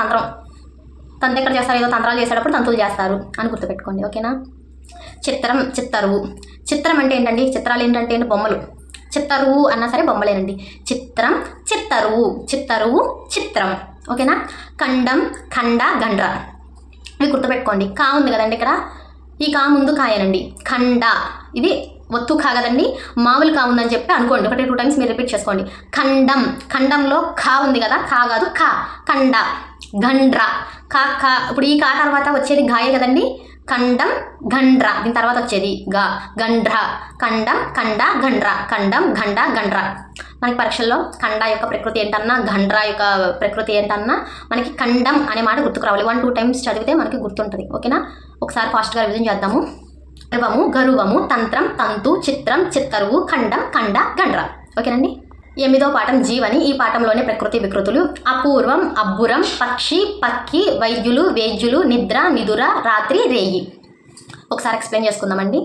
తంతు ఎక్కడ చేస్తారు? ఏదో తంత్రాలు చేసేటప్పుడు తంతులు చేస్తారు అని గుర్తుపెట్టుకోండి. ఓకేనా. చిత్రం అంటే ఏంటండి? చిత్రాలు ఏంటంటే బొమ్మలు. చిత్తరువు అన్నా సరే బొమ్మలేనండి. చిత్రం. ఓకేనా. ఖండం, ఖండ, గండ్ర. ఇవి గుర్తుపెట్టుకోండి. కా ఉంది కదండి ఇక్కడ. ఈ కా ముందు కాయనండి. ఖండ ఇది ఒత్తు కా కదండి. మామూలు కా ఉందని చెప్పి అనుకోండి. 1-2 టైమ్స్ మీరు రిపీట్ చేసుకోండి. ఖండంలో కా ఉంది కదా. కా కాదు కా. ఖండ, గండ్ర. కా. ఇప్పుడు ఈ కా తర్వాత వచ్చేది గాయే కదండి. ఖండం, గండ్ర. దీని తర్వాత వచ్చేది గండ్ర. ఖండం, కండ, గండ్ర. ఖండం, గండ, గండ్ర. మనకి పరీక్షల్లో ఖండ యొక్క ప్రకృతి ఏంటన్నా, గండ్ర యొక్క ప్రకృతి ఏంటన్నా మనకి ఖండం అనే మాట గుర్తుకు రావాలి. 1-2 టైమ్స్ చదివితే మనకి గుర్తుంటుంది. ఓకేనా. ఒకసారి ఫాస్ట్గా రివిజన్ చేద్దాము. గరువము, తంత్రం, తంతు, చిత్రం, చిత్తరువు, ఖండం, కండ, గండ్ర. ఓకేనండి. 8వ పాఠం జీవని. ఈ పాఠంలోని ప్రకృతి వికృతులు అపూర్వం, అబ్బురం, పక్షి, పక్కి, వైద్యులు, వేద్యులు, నిద్ర, నిదుర, రాత్రి, రేయి. ఒకసారి ఎక్స్ప్లెయిన్ చేసుకుందామండి.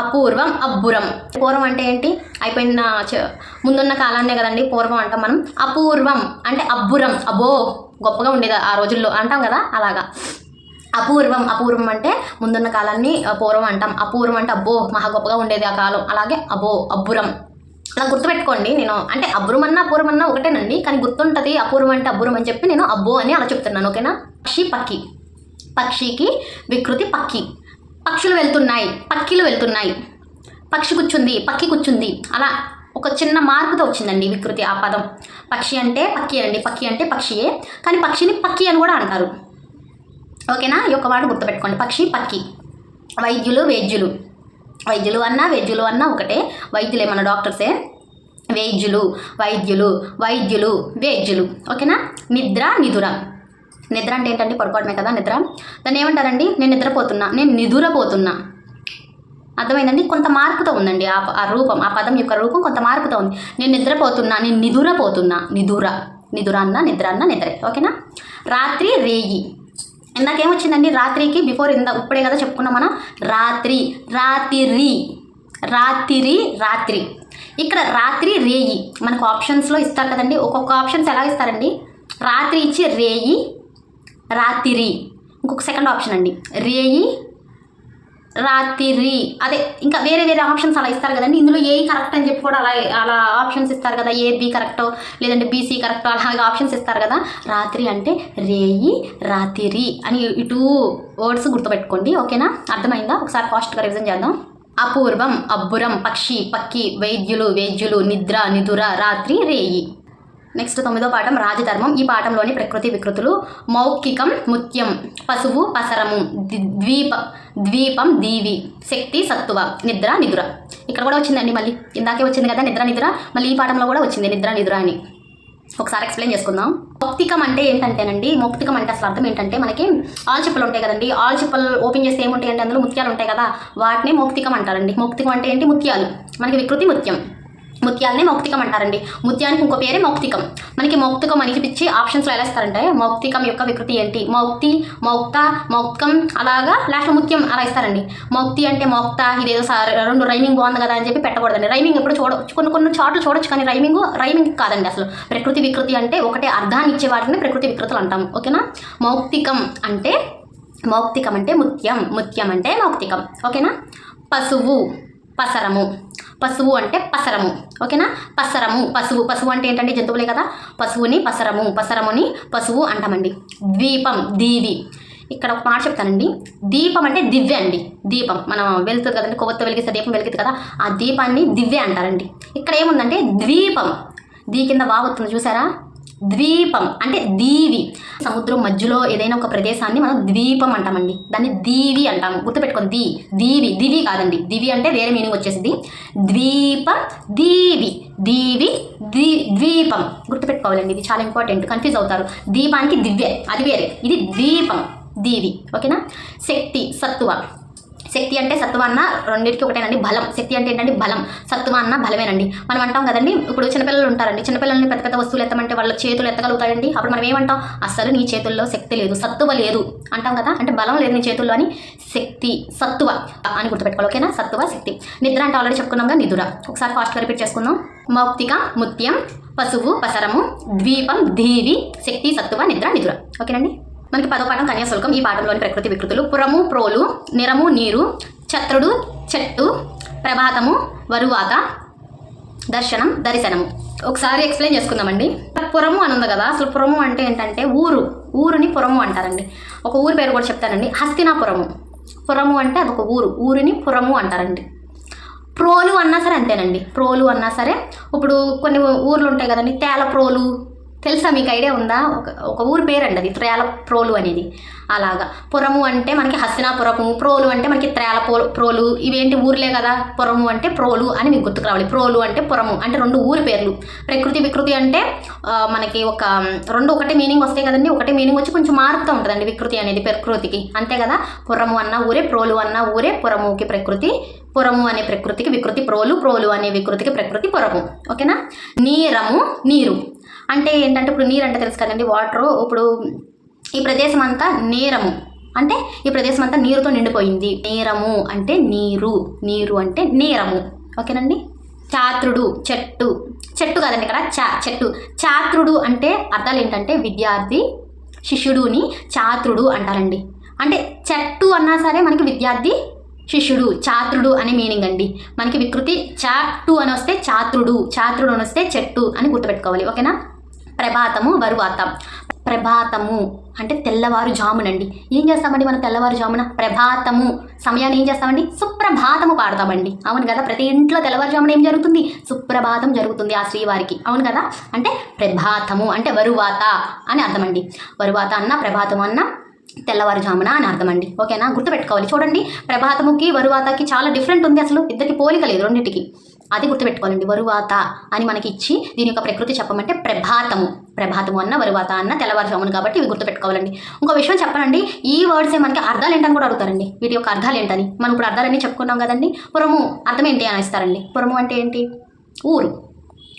అపూర్వం, అబ్బురం. పూర్వం అంటే ఏంటి? అయిపోయిన ముందున్న కాలాన్నే కదండి పూర్వం అంటాం మనం. అపూర్వం అంటే అబ్బురం. అబ్బో గొప్పగా ఉండేది ఆ రోజుల్లో అంటాం కదా. అలాగా అపూర్వం అంటే ముందున్న కాలాన్ని పూర్వం అంటాం. అపూర్వం అంటే అబ్బో మహా గొప్పగా ఉండేది ఆ కాలం. అలాగే అబ్బురం అలా గుర్తుపెట్టుకోండి. నేను అంటే అబ్బురం అన్నా అపూర్వం అన్నా ఒకటేనండి, కానీ గుర్తుంటుంది. అపూర్వం అంటే అబ్బురం అని చెప్పి నేను అబ్బో అని అలా చెప్తున్నాను. ఓకేనా. పక్షి. పక్షికి వికృతి పక్కి. పక్షులు వెళ్తున్నాయి. పక్షి కూర్చుంది, పక్కి కూర్చుంది. అలా ఒక చిన్న మార్పుతో వచ్చిందండి వికృతి ఆ పదం. పక్షి అంటే పక్కి అండి. పక్షి అంటే పక్షియే, కానీ పక్షిని పక్కి అని కూడా అంటారు. ఓకేనా. ఈ యొక్క మాట గుర్తుపెట్టుకోండి. పక్షి, పక్కి. వైద్యులు, వేద్యులు. వైద్యులు అన్నా ఒకటే. వైద్యులే మన డాక్టర్సే. వైద్యులు, వేద్యులు. ఓకేనా. నిద్ర, నిదుర. నిద్ర అంటే ఏంటంటే పడుకోవడమే కదా నిద్ర. దాన్ని ఏమంటారండి? నేను నిద్రపోతున్నా, నేను నిదురపోతున్నా. అర్థమైందండి. కొంత మార్పుతో ఉందండి ఆ రూపం. ఆ పదం యొక్క రూపం కొంత మార్పుతో ఉంది. నేను నిద్రపోతున్నా, నేను నిదురపోతున్నా. నిదుర అన్న నిద్ర అన్న నిద్రే. ఓకేనా. రాత్రి, రేయి. ఇందాకేమొచ్చిందండి రాత్రికి బిఫోర్ ఇప్పుడే కదా చెప్పుకున్నాం మనం రాత్రి రాత్రి రాత్రి రాత్రి. ఇక్కడ రాత్రి రేయి మనకు ఆప్షన్స్లో ఇస్తారు కదండి. ఒక్కొక్క ఆప్షన్స్ ఎలా ఇస్తారండి, రాత్రి ఇచ్చి రేయి రాత్రి, ఇంకొక సెకండ్ ఆప్షన్ అండి రేయి రాత్రి, అదే ఇంకా వేరే వేరే ఆప్షన్స్ అలా ఇస్తారు కదండి. ఇందులో ఏ కరెక్ట్ అని చెప్పి కూడా అలా ఆప్షన్స్ ఇస్తారు కదా, ఏ బి కరెక్టో లేదంటే బీసీ కరెక్టో అలాగే ఆప్షన్స్ ఇస్తారు కదా. రాత్రి అంటే రేయి రాత్రి అని ఈ 2 వర్డ్స్ గుర్తుపెట్టుకోండి, ఓకేనా? అర్థమైందా? ఒకసారి ఫాస్ట్గా రివిజన్ చేద్దాం. అపూర్వం అబ్బురం పక్షి పక్కి వైద్యులు వేద్యులు నిద్ర నిదుర రాత్రి రేయి. నెక్స్ట్ 9వ పాఠం రాజధర్మం. ఈ పాఠంలోని ప్రకృతి వికృతులు మౌఖికం ముత్యం, పశువు పసరము, ద్వీపం దీవి, శక్తి సత్తువ, నిద్ర నిదుర. ఇక్కడ కూడా వచ్చిందండి, మళ్ళీ ఇందాకే వచ్చింది కదా నిద్ర నిద్ర, మళ్ళీ ఈ పాఠంలో కూడా వచ్చింది నిద్ర నిదుర అని. ఒకసారి ఎక్స్ప్లెయిన్ చేసుకుందాం. మౌక్తికం అంటే ఏంటంటేనండి, మౌక్తికం అంటే అసలు అర్థం ఏంటంటే మనకి ఆల్చిప్పలు ఉంటాయి కదండి, ఆల్చిప్పలు ఓపెన్ చేస్తే ఏముంటాయండి, అందులో ముత్యాలు ఉంటాయి కదా, వాటిని మౌక్తికం అంటారండి. మౌక్తికం అంటే ఏంటి, ముత్యాలు. మనకి వికృతి ముత్యం, ముత్యాలనే మౌక్తికం అంటారండి. ముత్యానికి ఇంకో పేరే మౌక్తికం. మనకి మౌక్తికం అనిపించి ఆప్షన్స్లో ఎలా ఇస్తారంటే మౌక్తికం యొక్క వికృతి ఏంటి, మౌక్తి మౌక్త మౌక్తికం అలాగా లాస్ట్ ముత్యం అలా ఇస్తారండి. మౌక్తి అంటే మౌక్త, ఇదేదో 2 రైమింగ్ బాగుంది కదా అని చెప్పి పెట్టకూడదండి. రైమింగ్ ఎప్పుడు కొన్ని చోట్ల చూడొచ్చు, కానీ రైమింగ్ కాదండి అసలు. ప్రకృతి వికృతి అంటే ఒకటే అర్థాన్ని ఇచ్చే వాటిని ప్రకృతి వికృతులు అంటాము, ఓకేనా? మౌక్తికం అంటే ముత్యం, ముత్యం అంటే మౌక్తికం, ఓకేనా? పశువు పసరము, పశువు అంటే పసరము, ఓకేనా? పసరము పశువు, పశువు అంటే ఏంటంటే జంతువులే కదా, పశువుని పసరముని పశువు అంటామండి. ద్వీపం దీవి. ఇక్కడ ఒక మాట చెప్తానండి, దీపం అంటే దివ్య అండి. దీపం మనం వెలుగుతుంది కదండి, కొవ్వొత్తి వెలిగిస్తే దీపం వెలుగుతుంది కదా, ఆ దీపాన్ని దివ్య అంటారండి. ఇక్కడ ఏముందంటే ద్వీపం, దీ కింద వాగుతుంది చూసారా, ద్వీపం అంటే దీవి. సముద్రం మధ్యలో ఏదైనా ఒక ప్రదేశాన్ని మనం ద్వీపం అంటామండి, దాన్ని దీవి అంటాము. గుర్తుపెట్టుకోండి, దివి కాదండి, దివి అంటే వేరే మీనింగ్ వచ్చేసింది. ద్వీపం దీవి ద్వీపం గుర్తుపెట్టుకోవాలండి, ఇది చాలా ఇంపార్టెంట్, కన్ఫ్యూజ్ అవుతారు. దీపానికి దివ్య అది వేరే, ఇది ద్వీపం దీవి, ఓకేనా? శక్తి సత్తువ. శక్తి అంటే సత్తువ అన్న రెండింటికి ఒకటేనండి. బలం, శక్తి అంటే ఏంటంటే బలం, సత్తువ అన్న బలమేనండి. మనం అంటాం కదండి, ఇప్పుడు చిన్నపిల్లలు ఉంటారండి, చిన్నపిల్లల్ని పెద్ద పెద్ద వస్తువులు ఎత్తమంటే వాళ్ళ చేతులు ఎత్తగలుగుతాయండి. అప్పుడు మనం ఏమంటాం, అసలు నీ చేతుల్లో శక్తి లేదు, సత్తువ లేదు అంటాం కదా, అంటే బలం లేదు నీ చేతుల్లో అని. శక్తి సత్తువ అని గుర్తుపెట్టుకోవాలి, ఓకేనా? సత్తువ శక్తి. నిద్ర అంటే ఆల్రెడీ చెప్పుకున్నాం కదా, నిదుర. ఒకసారి ఫాస్ట్గా రిపీట్ చేసుకుందాం. మౌక్తిక ముత్యం, పశువు పసరము, ద్వీపం దీవి, శక్తి సత్తువ, నిద్ర నిదుర, ఓకేనండి? మనకి 10వ పాఠం కన్యాశుల్కం. ఈ పాఠంలోని ప్రకృతి వికృతులు పురము ప్రోలు, నిరము నీరు, ఛత్రుడు చెట్టు, ప్రభాతము వరువాత, దర్శనం దర్శనము. ఒకసారి ఎక్స్ప్లెయిన్ చేసుకుందామండి. పురము అని ఉంది కదా, అసలు పురము అంటే ఏంటంటే ఊరుని పురము అంటారండి. ఒక ఊరు పేరు కూడా చెప్తానండి, హస్తినాపురము. పురము అంటే అదొక ఊరిని పురము అంటారండి. ప్రోలు అన్నా సరే అంతేనండి, ప్రోలు అన్నా సరే. ఇప్పుడు కొన్ని ఊర్లు ఉంటాయి కదండి, తేలప్రోలు, తెలుసా మీకు, ఐడియా ఉందా? ఒక ఊరి పేరండి అది, త్రేలప్రోలు అనేది. అలాగా పురము అంటే మనకి హస్తినాపురము, ప్రోలు అంటే మనకి ప్రోలు, ఇవేంటి ఊర్లే కదా. పురము అంటే ప్రోలు అని మీకు గుర్తుకు రావాలి. ప్రోలు అంటే పురము అంటే 2 ఊరి పేర్లు. ప్రకృతి వికృతి అంటే మనకి ఒక 2 ఒకటే మీనింగ్ వస్తాయి కదండి, ఒకటే మీనింగ్ వచ్చి కొంచెం మారుతూ ఉంటుందండి వికృతి అనేది ప్రకృతికి, అంతే కదా. పురము అన్న ఊరే, ప్రోలు అన్న ఊరే. పురముకి ప్రకృతి, పురము అనే ప్రకృతికి వికృతి ప్రోలు అనే వికృతికి ప్రకృతి పురము, ఓకేనా? నీరము నీరు అంటే ఏంటంటే, ఇప్పుడు నీరు అంటే తెలుసు కదండి, వాటరు. ఇప్పుడు ఈ ప్రదేశం అంతా నీరము అంటే ఈ ప్రదేశం అంతా నీరుతో నిండిపోయింది. నీరము అంటే నీరు అంటే నీరము, ఓకేనండి? ఛాత్రుడు చెట్టు కాదండి ఇక్కడ, చెట్టు. ఛాత్రుడు అంటే అర్థాలు ఏంటంటే విద్యార్థి, శిష్యుడుని ఛాత్రుడు అంటారండి. అంటే చెట్టు అన్నా సరే మనకి విద్యార్థి శిష్యుడు, ఛాత్రుడు అనే మీనింగ్ అండి. మనకి వికృతి చాటు అని వస్తే ఛాత్రుడు అని వస్తే చెట్టు అని గుర్తుపెట్టుకోవాలి, ఓకేనా? ప్రభాతము వరువాత. ప్రభాతము అంటే తెల్లవారుజామునండి. ఏం చేస్తామండి మనం తెల్లవారుజామున? ప్రభాతము సమయాన్ని ఏం చేస్తామండి? సుప్రభాతము పాడతామండి, అవును కదా. ప్రతి ఇంట్లో తెల్లవారుజామున ఏం జరుగుతుంది? సుప్రభాతం జరుగుతుంది ఆ శ్రీవారికి, అవును కదా. అంటే ప్రభాతము అంటే వరువాత అని అర్థమండి. వరువాత అన్న ప్రభాతము అన్న తెల్లవారుజామున అని అర్థం అండి, ఓకేనా? గుర్తుపెట్టుకోవాలి. చూడండి, ప్రభాతముకి వరువాతకి చాలా డిఫరెంట్ ఉంది, అసలు ఇద్దరికి పోలిక లేదు రెండింటికి, అది గుర్తుపెట్టుకోవాలండి. వరువాత అని మనకి ఇచ్చి దీని యొక్క ప్రకృతి చెప్పమంటే ప్రభాతము అన్న వరువాత అన్న తెల్లవారుజామున, కాబట్టి ఇవి గుర్తుపెట్టుకోవాలండి. ఇంకో విషయం చెప్పనండి, ఈ వర్డ్సే మనకి అర్థాలు ఏంటని కూడా అడుగుతారండి. వీటి యొక్క అర్థాలు ఏంటని మనం ఇప్పుడు అర్థాలన్నీ చెప్పుకున్నాం కదండి. పురము అర్థం ఏంటి అని ఇస్తారండి. పురము అంటే ఏంటి? ఊరు,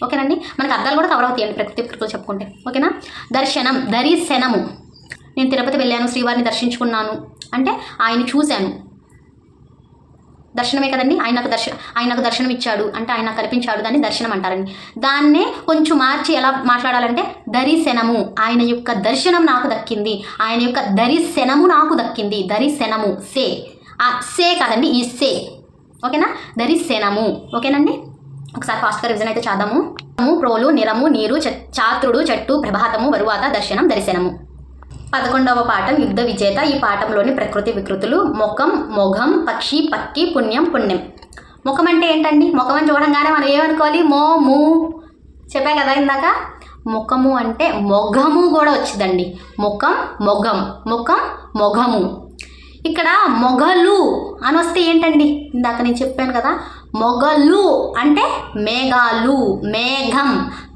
ఓకేనండి? మనకి అర్థాలు కూడా కవర్ అవుతాయండి ప్రకృతి చెప్పుకుంటే, ఓకేనా? దర్శనం దర్శనము. నేను తిరుపతి వెళ్ళాను, శ్రీవారిని దర్శించుకున్నాను అంటే ఆయన చూశాను, దర్శనమే కదండి. ఆయన నాకు దర్శనం ఇచ్చాడు అంటే ఆయన నాకు కనిపించాడు, దాన్ని దర్శనం అంటారండి. దాన్నే కొంచెం మార్చి ఎలా మాట్లాడాలంటే దర్శనము, ఆయన యొక్క దర్శనం నాకు దక్కింది, ఆయన యొక్క దర్శనము నాకు దక్కింది. దర్శనము సే కాదండి, ఈ సే, ఓకేనా, దర్శనము, ఓకేనండి. ఒకసారి ఫాస్ట్గా రివిజన్ అయితే చేద్దాము. ప్రోలు, నిరము, నీరు, చాత్రుడు, చెట్టు, ప్రభాతము, వరువాత, దర్శనం, దర్శనము. 11వ పాఠం యుద్ధ విజేత. ఈ పాఠంలోని ప్రకృతి వికృతులు. ముఖం, మొఘం, పక్షి, పక్కి, పుణ్యం, పుణ్యం. ముఖం అంటే ఏంటండి? ముఖం అని చూడంగానే మనం ఏమనుకోవాలి? మోము, చెప్పా కదా ఇందాక. ముఖము అంటే మొఘము కూడా వచ్చిందండి. ముఖం, మొఘం, ముఖం, మొఘము. ఇక్కడ మొఘలు అని వస్తే ఏంటండి? ఇందాక నేను చెప్పాను కదా, మొఘలు అంటే మేఘాలు, మేఘం,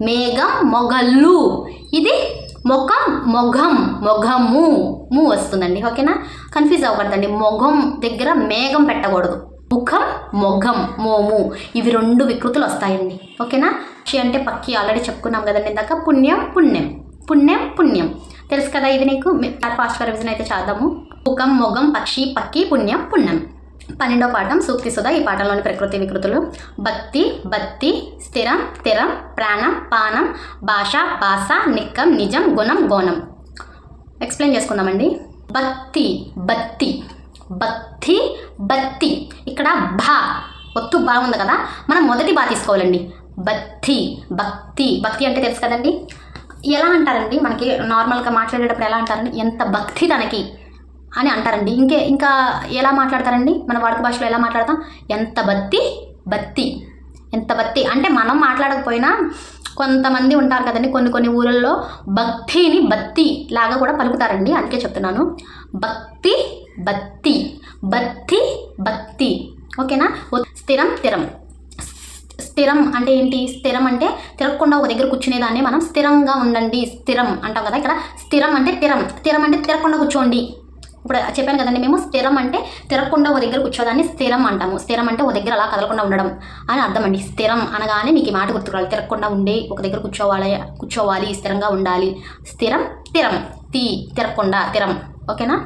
మేఘం, మొఘలు. ఇది ముఖం, మొఘం, మొఘము, వస్తుందండి, ఓకేనా. కన్ఫ్యూజ్ అవ్వకూడదండి, మొఘం దగ్గర మేఘం పెట్టకూడదు. ముఖం, మొఘం, మోము, ఇవి 2 వికృతులు వస్తాయండి, ఓకేనా. పక్షి అంటే పక్కి, ఆల్రెడీ చెప్పుకున్నాం కదండి ఇందాక. పుణ్యం, పుణ్యం, పుణ్యం, పుణ్యం, తెలుసు కదా ఇది నీకు. ఫాస్ట్గా రివిజన్ అయితే చేద్దాము. ముఖం, మొఘం, పక్షి, పక్కి, పుణ్యం, పుణ్యం. 12వ పాఠం సూక్తి సుధ. ఈ పాఠంలోని ప్రకృతి వికృతులు. భక్తి, బత్తి, స్థిరం, స్థిరం, ప్రాణం, పానం, భాష, భాష, నిక్కం, నిజం, గుణం, గోణం. ఎక్స్ప్లెయిన్ చేసుకుందామండి. భక్తి, బత్తి, భక్తి, బత్తి. ఇక్కడ భా ఒత్తు బాగుంది కదా, మనం మొదటి బా తీసుకోవాలండి. భక్తి, భక్తి, భక్తి అంటే తెలుసు కదండి. ఎలా అంటారండి మనకి నార్మల్గా మాట్లాడేటప్పుడు ఎలా అంటారండి? ఎంత భక్తి తనకి అని అంటారండి. ఇంకా ఎలా మాట్లాడతారండి? మన వాడుక భాషలో ఎలా మాట్లాడతాం? ఎంత బత్తి, బత్తి, ఎంత బత్తి అంటే మనం మాట్లాడకపోయినా కొంతమంది ఉంటారు కదండి, కొన్ని ఊళ్ళల్లో భక్తిని బత్తి లాగా కూడా పలుకుతారండి, అందుకే చెప్తున్నాను. భక్తి, బత్తి, బత్తి, భక్తి, ఓకేనా. స్థిరం, స్థిరం. స్థిరం అంటే ఏంటి? స్థిరం అంటే తిరగకుండా ఒక దగ్గర కూర్చునేదాన్ని మనం స్థిరంగా ఉండండి, స్థిరం అంటాం కదా. ఇక్కడ స్థిరం అంటే స్థిరం అంటే తిరగకుండా కూర్చోండి. ఇప్పుడు చెప్పాను కదండి, మేము స్థిరం అంటే తిరగకుండా ఒక దగ్గర కూర్చోదాన్ని స్థిరం అంటాము. స్థిరం అంటే ఒక దగ్గర అలా కదలకుండా ఉండడం అని అర్థం అండి. స్థిరం అనగానే మీకు ఈ మాట గుర్తురాలి, తిరగకుండా ఉండి ఒక దగ్గర కూర్చోవాలి, స్థిరంగా ఉండాలి. స్థిరం, స్థిరం, తిరగకుండా, స్థిరం, ఓకేనా.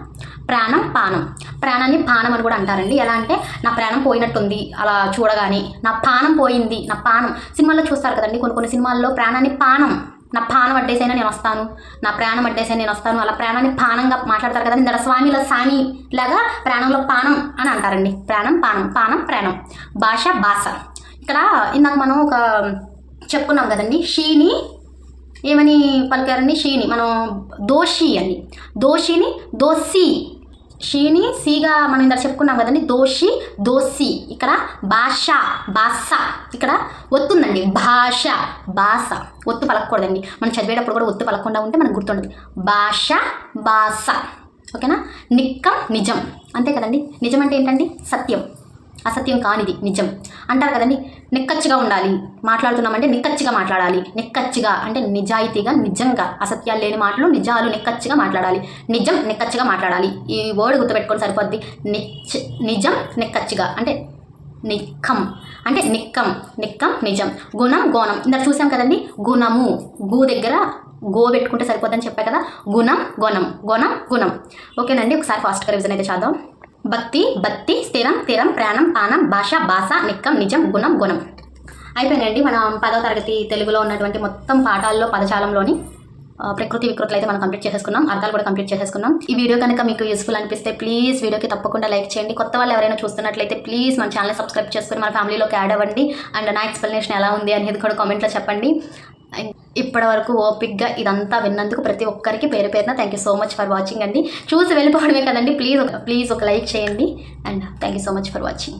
ప్రాణం, పానం. ప్రాణాన్ని పానం అని కూడా అంటారండి. ఎలా అంటే నా ప్రాణం పోయినట్టుంది అలా చూడగానే, నా పానం పోయింది, నా పానం. సినిమాల్లో చూస్తారు కదండి, కొన్ని సినిమాల్లో ప్రాణాన్ని పానం, నా ప్రాణం అడ్డేసైనా నేను వస్తాను, నా ప్రాణం అడ్డేసైనా నేను వస్తాను, అలా ప్రాణాన్ని పానంగా మాట్లాడతారు కదండి. ఇందడ స్వామిలో సామి లాగా ప్రాణంలో పానం అని అంటారండి. ప్రాణం, పానం, పానం, ప్రాణం. భాష, భాష. ఇక్కడ ఇందాక మనం ఒక చెప్పుకున్నాం కదండి, షీని ఏమని పలికారండి? షీని మనం దోషి అని, దోషిని దోషి, షీని సీగా మనం ఇందాక చెప్పుకున్నాం కదండి, దోషి, దోషి. ఇక్కడ భాష, భాష, ఇక్కడ ఒత్తుందండి. భాష, భాష, ఒత్తు పలకూడదండి. మనం చదివేటప్పుడు కూడా ఒత్తు పలకకుండా ఉంటే మనకు గుర్తుండదు. భాష, భాష, ఓకేనా. నిక్కం, నిజం, అంతే కదండి. నిజం అంటే ఏంటండి? సత్యం, అసత్యం కానిది నిజం అంటారు కదండి. నిక్కచ్చిగా ఉండాలి, మాట్లాడుతున్నామంటే నిక్కచ్చిగా మాట్లాడాలి. నిక్కచ్చిగా అంటే నిజాయితీగా, నిజంగా, అసత్యాలు లేని మాటలు, నిజాలు నిక్కచ్చిగా మాట్లాడాలి. నిజం నిక్కచ్చిగా మాట్లాడాలి. ఈ వర్డ్ గుర్తుపెట్టుకొని సరిపోద్ది. నిజం నిక్కచ్చిగా అంటే నిక్కం అంటే నిక్కం, నిక్కం, నిజం. గుణం, గోణం. ఇందాక చూసాం కదండి, గుణము, గు దగ్గర గో పెట్టుకుంటే సరిపోద్దని చెప్పా కదా. గుణం, గుణం, గుణం, గుణం, ఓకేనండి. ఒకసారి ఫాస్ట్గా రివిజన్ అయితే చేద్దాం. భక్తి, బత్తి, స్థిరం, స్థిరం, ప్రాణం, పానం, భాష, భాష, నిక్కం, నిజం, గుణం, గుణం. అయిపోయిందండి మనం 10వ తరగతి తెలుగులో ఉన్నటువంటి మొత్తం పాఠాల్లో పదజాలంలోని ప్రకృతి వికృతులు అయితే మనం కంప్లీట్ చేసేసుకున్నాం, అర్థాలు కూడా కంప్లీట్ చేసేసుకున్నాం. ఈ వీడియో కనుక మీకు యూస్ఫుల్ అనిపిస్తే ప్లీజ్ వీడియోకి తప్పకుండా లైక్ చేయండి. కొత్త వాళ్ళు ఎవరైనా చూస్తున్నట్లయితే ప్లీజ్ మన ఛానల్ సబ్స్క్రైబ్ చేసుకుని మన ఫ్యామిలీలోకి యాడ్ అవ్వండి. అండ్ నా ఎక్స్ప్లెనేషన్ ఎలా ఉంది అనేది కూడా కామెంట్లో చెప్పండి. ఇప్పటి వరకు ఓపిక్గా ఇదంతా విన్నందుకు ప్రతి ఒక్కరికి పేరు పేరున thank you so much for watching అండి. చూసి వెళ్ళిపోవడమే కదండి, ప్లీజ్ ఒక లైక్ చేయండి. And thank you so much for watching.